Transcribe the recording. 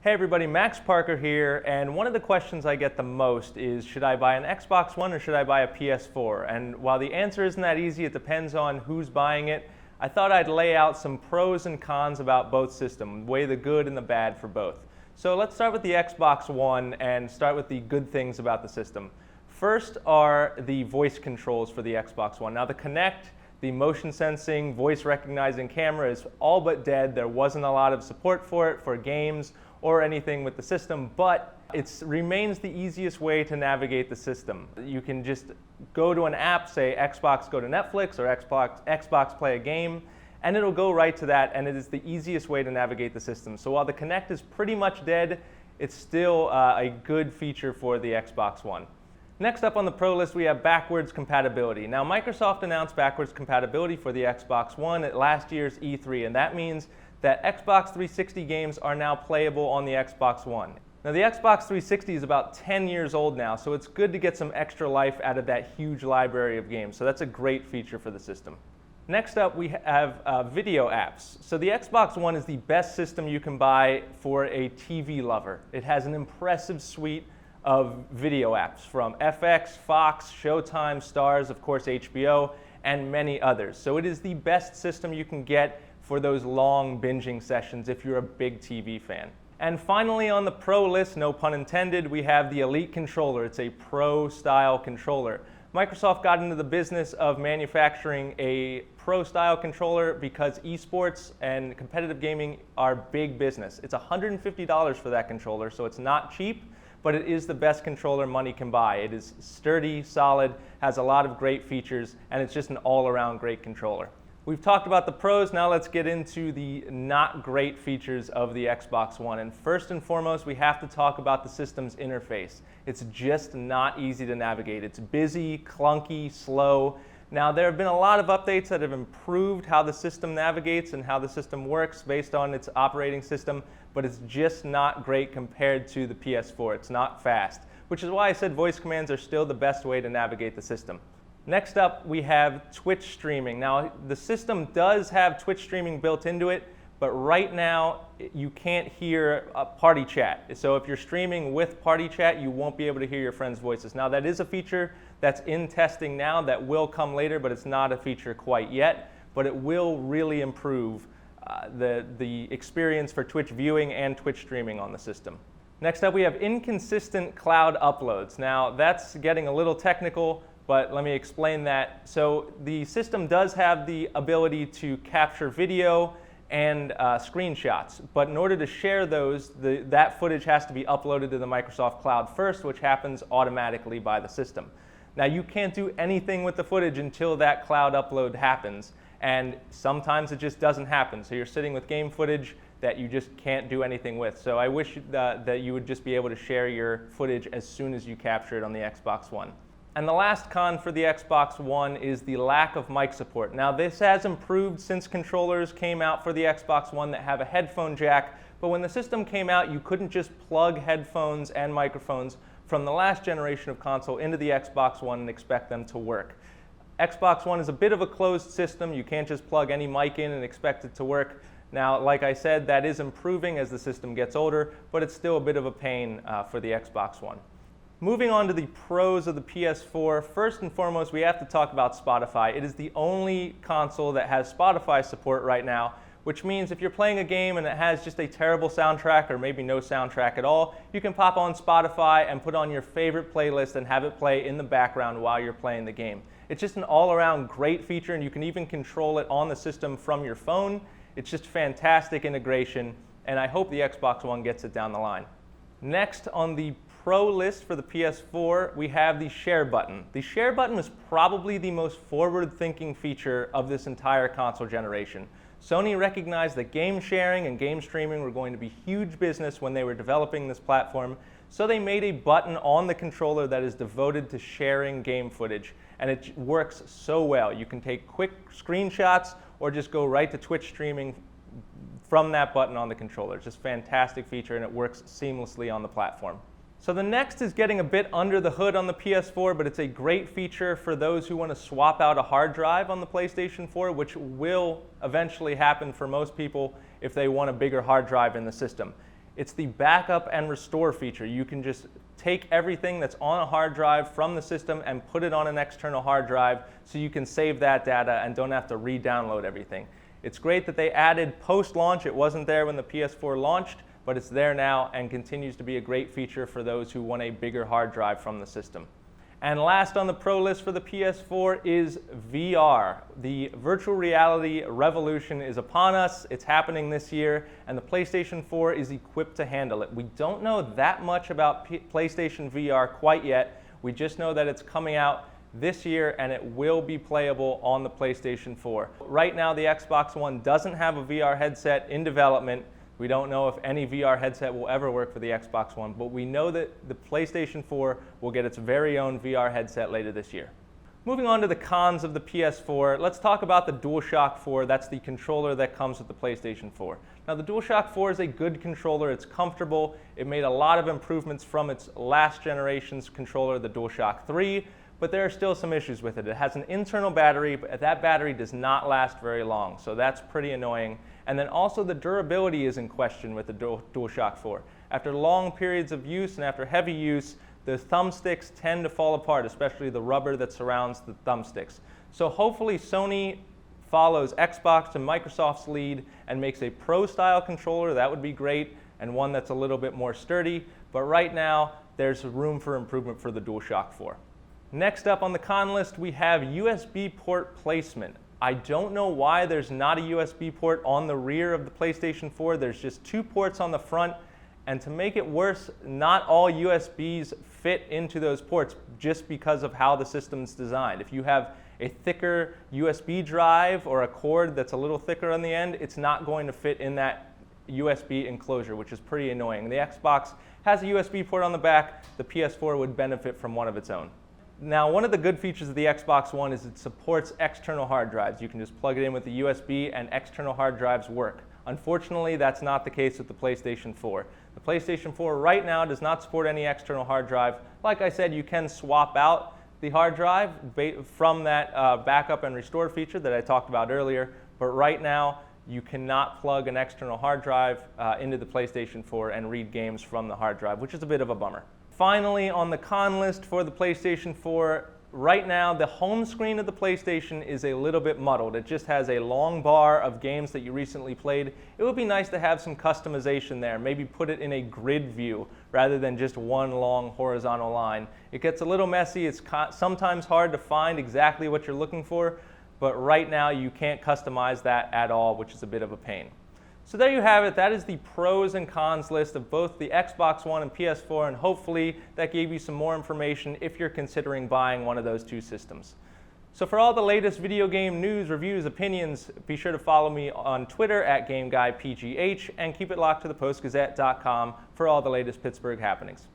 Hey everybody, Max Parker here, and one of the questions I get the most is, should I buy an Xbox One or should I buy a PS4? And while the answer isn't that easy, it depends on who's buying it. I thought I'd lay out some pros and cons about both systems, weigh the good and the bad for both. So let's start with the Xbox One and start with the good things about the system. First are the voice controls for the Xbox One. Now the Kinect, the motion sensing, voice recognizing camera is all but dead. There wasn't a lot of support for it for games or anything with the system, but it remains the easiest way to navigate the system. You can just go to an app, say Xbox go to Netflix or Xbox play a game, and it'll go right to that, and it is the easiest way to navigate the system. So while the Kinect is pretty much dead, it's still a good feature for the Xbox One. Next up on the pro list, we have backwards compatibility. Now, Microsoft announced backwards compatibility for the Xbox One at last year's E3, and that means that Xbox 360 games are now playable on the Xbox One. Now, the Xbox 360 is about 10 years old now, so it's good to get some extra life out of that huge library of games, so that's a great feature for the system. Next up, we have video apps. So the Xbox One is the best system you can buy for a TV lover. It has an impressive suite of video apps from FX, Fox, Showtime, Starz, of course HBO, and many others. So it is the best system you can get for those long binging sessions if you're a big TV fan. And finally on the pro list, no pun intended, we have the Elite controller. It's a pro style controller. Microsoft got into the business of manufacturing a pro style controller because esports and competitive gaming are big business. It's $150 for that controller, so it's not cheap, but it is the best controller money can buy. It is sturdy, solid, has a lot of great features, and it's just an all-around great controller. We've talked about the pros, now let's get into the not great features of the Xbox One. And first and foremost, we have to talk about the system's interface. It's just not easy to navigate. It's busy, clunky, slow. Now, there have been a lot of updates that have improved how the system navigates and how the system works based on its operating system, but it's just not great compared to the PS4. It's not fast, which is why I said voice commands are still the best way to navigate the system. Next up, we have Twitch streaming. Now, the system does have Twitch streaming built into it, but right now, you can't hear a party chat. So if you're streaming with party chat, you won't be able to hear your friends' voices. Now, that is a feature that's in testing now that will come later, but it's not a feature quite yet. But it will really improve the experience for Twitch viewing and Twitch streaming on the system. Next up, we have inconsistent cloud uploads. Now, that's getting a little technical, but let me explain that. So the system does have the ability to capture video and screenshots, but in order to share those, that footage has to be uploaded to the Microsoft Cloud first, which happens automatically by the system. Now, you can't do anything with the footage until that cloud upload happens, and sometimes it just doesn't happen. So you're sitting with game footage that you just can't do anything with. So I wish that you would just be able to share your footage as soon as you capture it on the Xbox One. And the last con for the Xbox One is the lack of mic support. Now, this has improved since controllers came out for the Xbox One that have a headphone jack, but when the system came out, you couldn't just plug headphones and microphones from the last generation of console into the Xbox One and expect them to work. Xbox One is a bit of a closed system. You can't just plug any mic in and expect it to work. Now, like I said, that is improving as the system gets older, but it's still a bit of a pain for the Xbox One. Moving on to the pros of the PS4, first and foremost, we have to talk about Spotify. It is the only console that has Spotify support right now, which means if you're playing a game and it has just a terrible soundtrack or maybe no soundtrack at all, you can pop on Spotify and put on your favorite playlist and have it play in the background while you're playing the game. It's just an all-around great feature, and you can even control it on the system from your phone. It's just fantastic integration, and I hope the Xbox One gets it down the line. Next on the pro list for the PS4, we have the share button. The share button was probably the most forward-thinking feature of this entire console generation. Sony recognized that game sharing and game streaming were going to be huge business when they were developing this platform, so they made a button on the controller that is devoted to sharing game footage, and it works so well. You can take quick screenshots or just go right to Twitch streaming from that button on the controller. It's just a fantastic feature, and it works seamlessly on the platform. So the next is getting a bit under the hood on the PS4, but it's a great feature for those who want to swap out a hard drive on the PlayStation 4, which will eventually happen for most people if they want a bigger hard drive in the system. It's the backup and restore feature. You can just take everything that's on a hard drive from the system and put it on an external hard drive so you can save that data and don't have to re-download everything. It's great that they added post-launch. It wasn't there when the PS4 launched, but it's there now and continues to be a great feature for those who want a bigger hard drive from the system. And last on the Pro list for the PS4 is VR. The virtual reality revolution is upon us. It's happening this year, and the PlayStation 4 is equipped to handle it. We don't know that much about PlayStation VR quite yet. We just know that it's coming out this year and it will be playable on the PlayStation 4. Right now, the Xbox One doesn't have a VR headset in development. We don't know if any VR headset will ever work for the Xbox One, but we know that the PlayStation 4 will get its very own VR headset later this year. Moving on to the cons of the PS4, let's talk about the DualShock 4. That's the controller that comes with the PlayStation 4. Now, the DualShock 4 is a good controller. It's comfortable. It made a lot of improvements from its last generation's controller, the DualShock 3, but there are still some issues with it. It has an internal battery, but that battery does not last very long, so that's pretty annoying. And then also the durability is in question with the DualShock 4. After long periods of use and after heavy use, the thumbsticks tend to fall apart, especially the rubber that surrounds the thumbsticks. So hopefully Sony follows Xbox and Microsoft's lead and makes a Pro-style controller. That would be great, and one that's a little bit more sturdy. But right now, there's room for improvement for the DualShock 4. Next up on the con list, we have USB port placement. I don't know why there's not a USB port on the rear of the PlayStation 4. There's just 2 ports on the front, and to make it worse, not all USBs fit into those ports just because of how the system's designed. If you have a thicker USB drive or a cord that's a little thicker on the end, it's not going to fit in that USB enclosure, which is pretty annoying. The Xbox has a USB port on the back. The PS4 would benefit from one of its own. Now, one of the good features of the Xbox One is it supports external hard drives. You can just plug it in with the USB and external hard drives work. Unfortunately, that's not the case with the PlayStation 4. The PlayStation 4 right now does not support any external hard drive. Like I said, you can swap out the hard drive from that backup and restore feature that I talked about earlier, but right now you cannot plug an external hard drive into the PlayStation 4 and read games from the hard drive, which is a bit of a bummer. Finally, on the con list for the PlayStation 4, right now the home screen of the PlayStation is a little bit muddled. It just has a long bar of games that you recently played. It would be nice to have some customization there, maybe put it in a grid view rather than just one long horizontal line. It gets a little messy. It's sometimes hard to find exactly what you're looking for, but right now you can't customize that at all, which is a bit of a pain. So there you have it. That is the pros and cons list of both the Xbox One and PS4, and hopefully that gave you some more information if you're considering buying one of those 2 systems. So for all the latest video game news, reviews, opinions, be sure to follow me on Twitter at GameGuyPGH, and keep it locked to the Post-Gazette.com for all the latest Pittsburgh happenings.